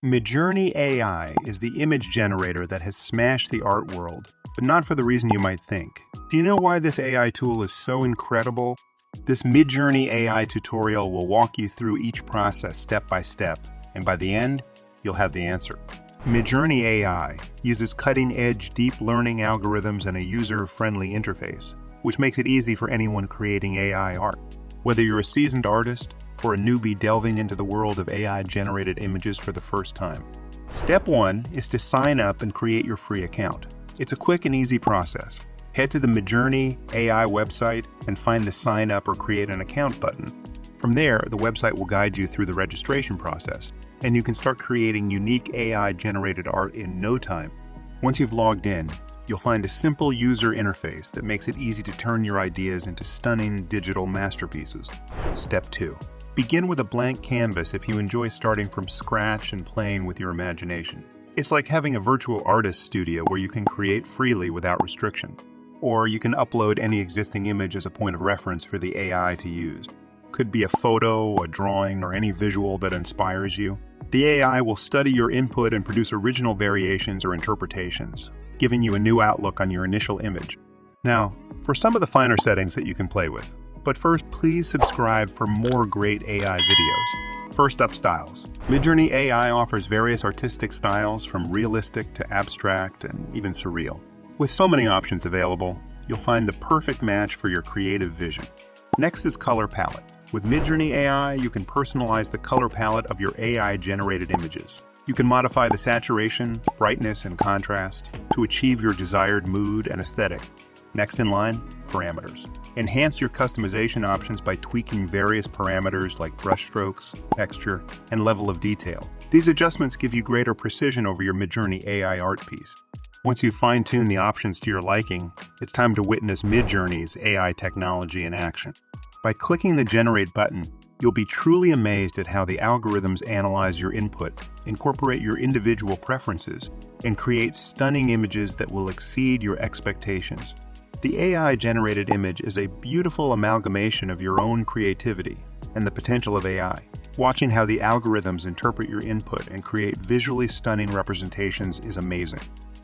Midjourney AI is the image generator that has smashed the art world, but not for the reason you might think. Do you know why this AI tool is so incredible? This Midjourney AI tutorial will walk you through each process step by step, and by the end, you'll have the answer. Midjourney AI uses cutting-edge deep learning algorithms and a user-friendly interface, which makes it easy for anyone creating AI art. Whether you're a seasoned artist or a newbie delving into the world of AI-generated images for the first time. Step 1 is to sign up and create your free account. It's a quick and easy process. Head to the Midjourney AI website and find the Sign Up or Create an Account button. From there, the website will guide you through the registration process, and you can start creating unique AI-generated art in no time. Once you've logged in, you'll find a simple user interface that makes it easy to turn your ideas into stunning digital masterpieces. Step 2. Begin with a blank canvas if you enjoy starting from scratch and playing with your imagination. It's like having a virtual artist studio where you can create freely without restriction. Or you can upload any existing image as a point of reference for the AI to use. Could be a photo, a drawing, or any visual that inspires you. The AI will study your input and produce original variations or interpretations, giving you a new outlook on your initial image. Now, for some of the finer settings that you can play with. But first, please subscribe for more great AI videos. First up, styles. Midjourney AI offers various artistic styles from realistic to abstract and even surreal. With so many options available, you'll find the perfect match for your creative vision. Next is color palette. With Midjourney AI, you can personalize the color palette of your AI-generated images. You can modify the saturation, brightness, and contrast to achieve your desired mood and aesthetic. Next in line, parameters. Enhance your customization options by tweaking various parameters like brush strokes, texture, and level of detail. These adjustments give you greater precision over your Midjourney AI art piece. Once you fine-tune the options to your liking, it's time to witness Midjourney's AI technology in action. By clicking the Generate button, you'll be truly amazed at how the algorithms analyze your input, incorporate your individual preferences, and create stunning images that will exceed your expectations. The AI-generated image is a beautiful amalgamation of your own creativity and the potential of AI. Watching how the algorithms interpret your input and create visually stunning representations is amazing.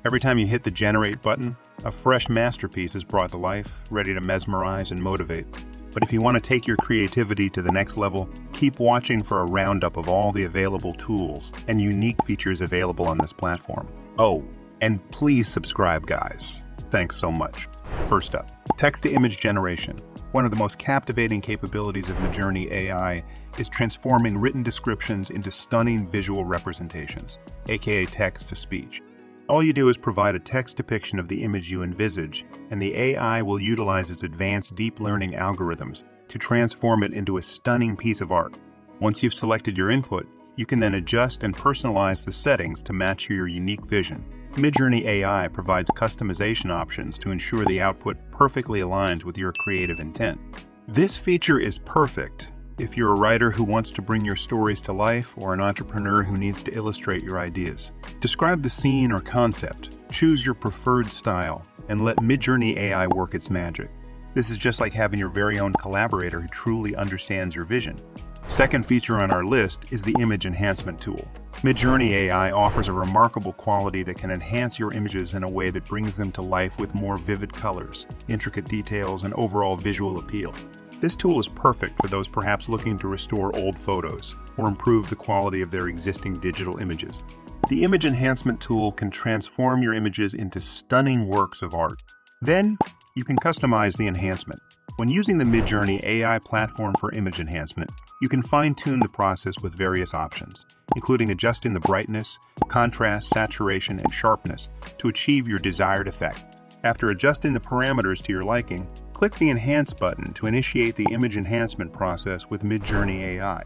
Every time you hit the Generate button, a fresh masterpiece is brought to life, ready to mesmerize and motivate. But if you want to take your creativity to the next level, keep watching for a roundup of all the available tools and unique features available on this platform. Oh, and please subscribe, guys. Thanks so much. First up, text-to-image generation. One of the most captivating capabilities of Midjourney AI is transforming written descriptions into stunning visual representations, aka text-to-speech. All you do is provide a text depiction of the image you envisage, and the AI will utilize its advanced deep learning algorithms to transform it into a stunning piece of art. Once you've selected your input, you can then adjust and personalize the settings to match your unique vision. Midjourney AI provides customization options to ensure the output perfectly aligns with your creative intent. This feature is perfect if you're a writer who wants to bring your stories to life or an entrepreneur who needs to illustrate your ideas. Describe the scene or concept, choose your preferred style, and let Midjourney AI work its magic. This is just like having your very own collaborator who truly understands your vision. Second feature on our list is the Image Enhancement tool. Midjourney AI offers a remarkable quality that can enhance your images in a way that brings them to life with more vivid colors, intricate details, and overall visual appeal. This tool is perfect for those perhaps looking to restore old photos or improve the quality of their existing digital images. The Image Enhancement tool can transform your images into stunning works of art. Then, you can customize the enhancement. When using the Midjourney AI platform for image enhancement, you can fine-tune the process with various options, including adjusting the brightness, contrast, saturation, and sharpness to achieve your desired effect. After adjusting the parameters to your liking, click the Enhance button to initiate the image enhancement process with Midjourney AI.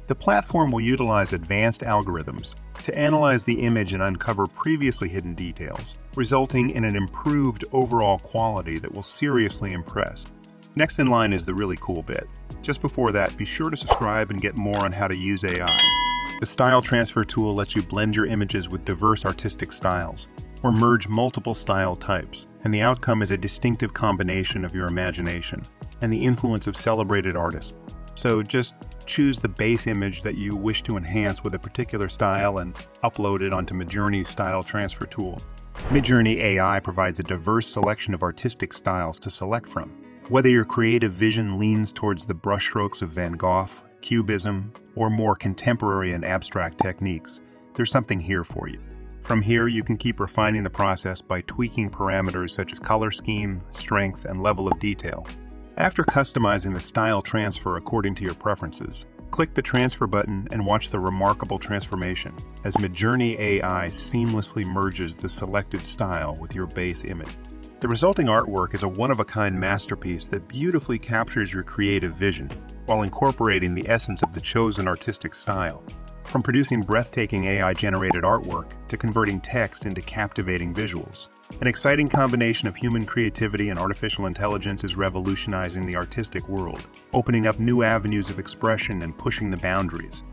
The platform will utilize advanced algorithms to analyze the image and uncover previously hidden details, resulting in an improved overall quality that will seriously impress. Next in line is the really cool bit. Just before that, be sure to subscribe and get more on how to use AI. The Style Transfer tool lets you blend your images with diverse artistic styles, or merge multiple style types, and the outcome is a distinctive combination of your imagination and the influence of celebrated artists. So just choose the base image that you wish to enhance with a particular style and upload it onto Midjourney's style transfer tool. Midjourney AI provides a diverse selection of artistic styles to select from. Whether your creative vision leans towards the brushstrokes of Van Gogh, Cubism, or more contemporary and abstract techniques, there's something here for you. From here, you can keep refining the process by tweaking parameters such as color scheme, strength, and level of detail. After customizing the style transfer according to your preferences, click the transfer button and watch the remarkable transformation as Midjourney AI seamlessly merges the selected style with your base image. The resulting artwork is a one-of-a-kind masterpiece that beautifully captures your creative vision while incorporating the essence of the chosen artistic style. From producing breathtaking AI-generated artwork to converting text into captivating visuals, an exciting combination of human creativity and artificial intelligence is revolutionizing the artistic world, opening up new avenues of expression and pushing the boundaries.